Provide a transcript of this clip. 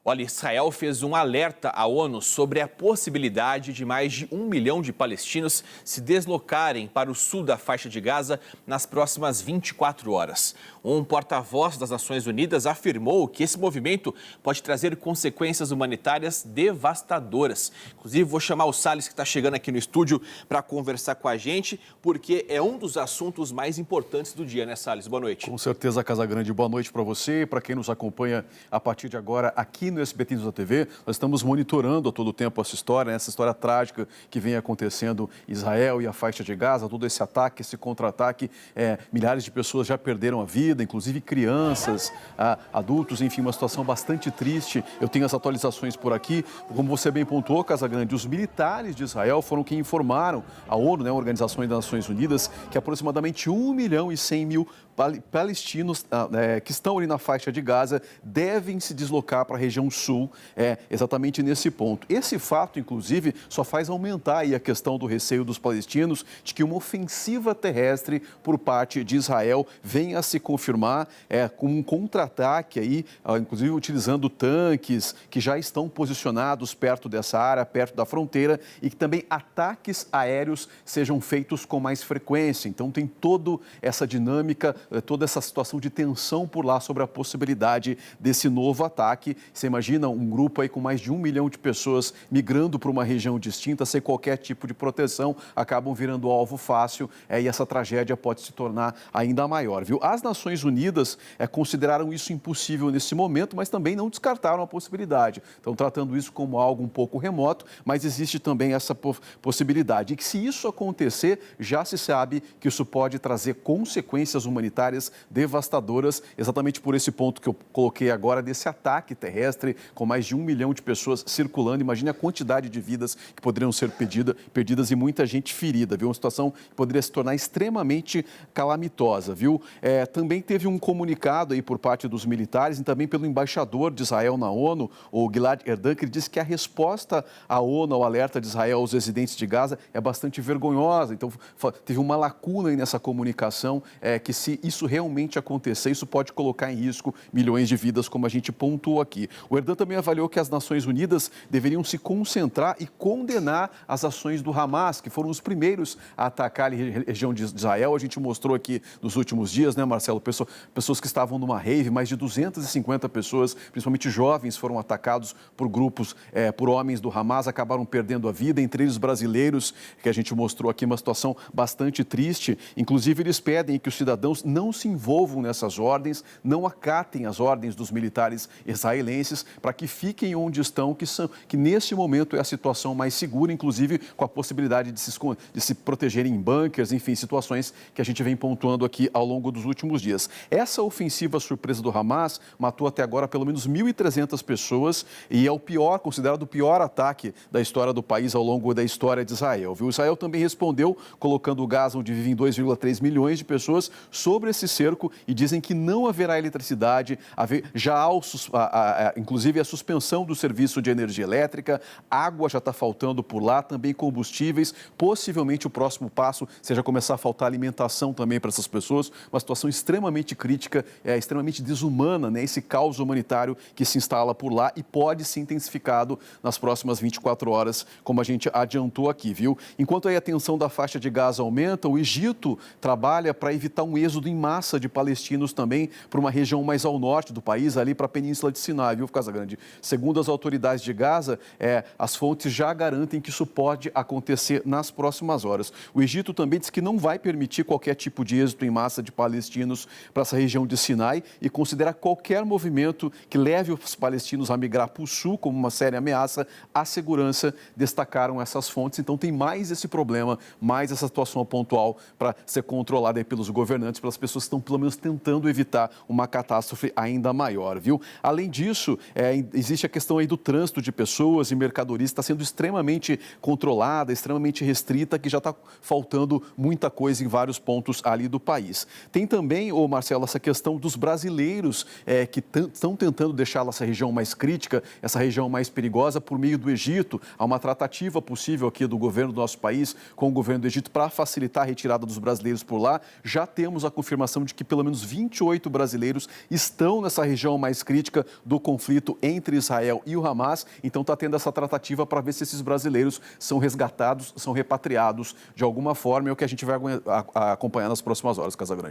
Olha, Israel fez um alerta à ONU sobre a possibilidade de mais de 1 milhão de palestinos se deslocarem para o sul da faixa de Gaza nas próximas 24 horas. Um porta-voz das Nações Unidas afirmou que esse movimento pode trazer consequências humanitárias devastadoras. Inclusive, vou chamar o Salles, que está chegando aqui no estúdio, para conversar com a gente, porque é um dos assuntos mais importantes do dia, né, Salles? Boa noite. Com certeza, Casagrande. Boa noite para você, para quem nos acompanha a partir de agora aqui no SBT News da TV. Nós estamos monitorando a todo tempo essa história trágica que vem acontecendo em Israel e a faixa de Gaza, todo esse ataque, esse contra-ataque. Milhares de pessoas já perderam a vida, inclusive crianças, adultos, enfim, uma situação bastante triste. Eu tenho as atualizações por aqui. Como você bem pontuou, Casagrande, os militares de Israel foram quem informaram a ONU, né, a Organização das Nações Unidas, que aproximadamente 1 milhão e 100 mil palestinos que estão ali na faixa de Gaza devem se deslocar para a região sul, exatamente nesse ponto. Esse fato, inclusive, só faz aumentar aí a questão do receio dos palestinos de que uma ofensiva terrestre por parte de Israel venha a se confirmar com um contra-ataque aí, inclusive utilizando tanques que já estão posicionados perto dessa área, perto da fronteira, e que também ataques aéreos sejam feitos com mais frequência. Então tem toda essa dinâmica, toda essa situação de tensão por lá sobre a possibilidade desse novo ataque. Você imagina um grupo aí com mais de 1 milhão de pessoas migrando para uma região distinta, sem qualquer tipo de proteção, acabam virando alvo fácil, e essa tragédia pode se tornar ainda maior, viu? As Nações Unidas consideraram isso impossível nesse momento, mas também não descartaram a possibilidade. Estão tratando isso como algo um pouco remoto, mas existe também essa possibilidade. E que se isso acontecer, já se sabe que isso pode trazer consequências humanitárias devastadoras, exatamente por esse ponto que eu coloquei agora, desse ataque terrestre, com mais de 1 milhão de pessoas circulando. Imagine a quantidade de vidas que poderiam ser perdidas e muita gente ferida, viu? Uma situação que poderia se tornar extremamente calamitosa, viu? Também teve um comunicado aí por parte dos militares e também pelo embaixador de Israel na ONU, o Gilad Erdan, que ele disse que a resposta à ONU ao alerta de Israel aos residentes de Gaza é bastante vergonhosa. Então, teve uma lacuna aí nessa comunicação, que se isso realmente acontecer, isso pode colocar em risco milhões de vidas, como a gente pontuou aqui. O Erdan também avaliou que as Nações Unidas deveriam se concentrar e condenar as ações do Hamas, que foram os primeiros a atacar a região de Israel. A gente mostrou aqui nos últimos dias, né, Marcelo, pessoas que estavam numa rave, mais de 250 pessoas, principalmente jovens, foram atacados por grupos, por homens do Hamas, acabaram perdendo a vida, entre eles brasileiros, que a gente mostrou aqui, uma situação bastante triste. Inclusive, eles pedem que os cidadãos não se envolvam nessas ordens, não acatem as ordens dos militares israelenses, para que fiquem onde estão, que nesse momento é a situação mais segura, inclusive com a possibilidade de se protegerem em bunkers, enfim, situações que a gente vem pontuando aqui ao longo dos últimos dias. Essa ofensiva surpresa do Hamas matou até agora pelo menos 1.300 pessoas e é considerado o pior ataque da história do país ao longo da história de Israel, viu? Israel também respondeu colocando o Gaza, onde vivem 2,3 milhões de pessoas, sobre esse cerco, e dizem que não haverá eletricidade, inclusive a suspensão do serviço de energia elétrica, água já está faltando por lá, também combustíveis. Possivelmente o próximo passo seja começar a faltar alimentação também para essas pessoas, uma situação extremamente crítica, extremamente desumana, né? Esse caos humanitário que se instala por lá e pode ser intensificado nas próximas 24 horas, como a gente adiantou aqui, viu? Enquanto aí a tensão da faixa de Gaza aumenta, o Egito trabalha para evitar um êxodo em massa de palestinos também para uma região mais ao norte do país, ali para a Península de Sinai, viu, Casagrande? Segundo as autoridades de Gaza, as fontes já garantem que isso pode acontecer nas próximas horas. O Egito também diz que não vai permitir qualquer tipo de êxodo em massa de palestinos para essa região de Sinai e considera qualquer movimento que leve os palestinos a migrar para o sul como uma séria ameaça à segurança, destacaram essas fontes. Então tem mais esse problema, mais essa situação pontual para ser controlada aí pelos governantes, pelas pessoas que estão pelo menos tentando evitar uma catástrofe ainda maior, viu? Além disso, existe a questão aí do trânsito de pessoas e mercadorias, está sendo extremamente controlada, extremamente restrita, que já está faltando muita coisa em vários pontos ali do país. Tem também, Marcelo, essa questão dos brasileiros que estão tentando deixar essa região mais crítica, essa região mais perigosa por meio do Egito. Há uma tratativa possível aqui do governo do nosso país com o governo do Egito para facilitar a retirada dos brasileiros por lá. Já temos a confirmação de que pelo menos 28 brasileiros estão nessa região mais crítica do conflito conflito entre Israel e o Hamas. Então está tendo essa tratativa para ver se esses brasileiros são resgatados, são repatriados de alguma forma. É o que a gente vai acompanhar nas próximas horas, Casagrande.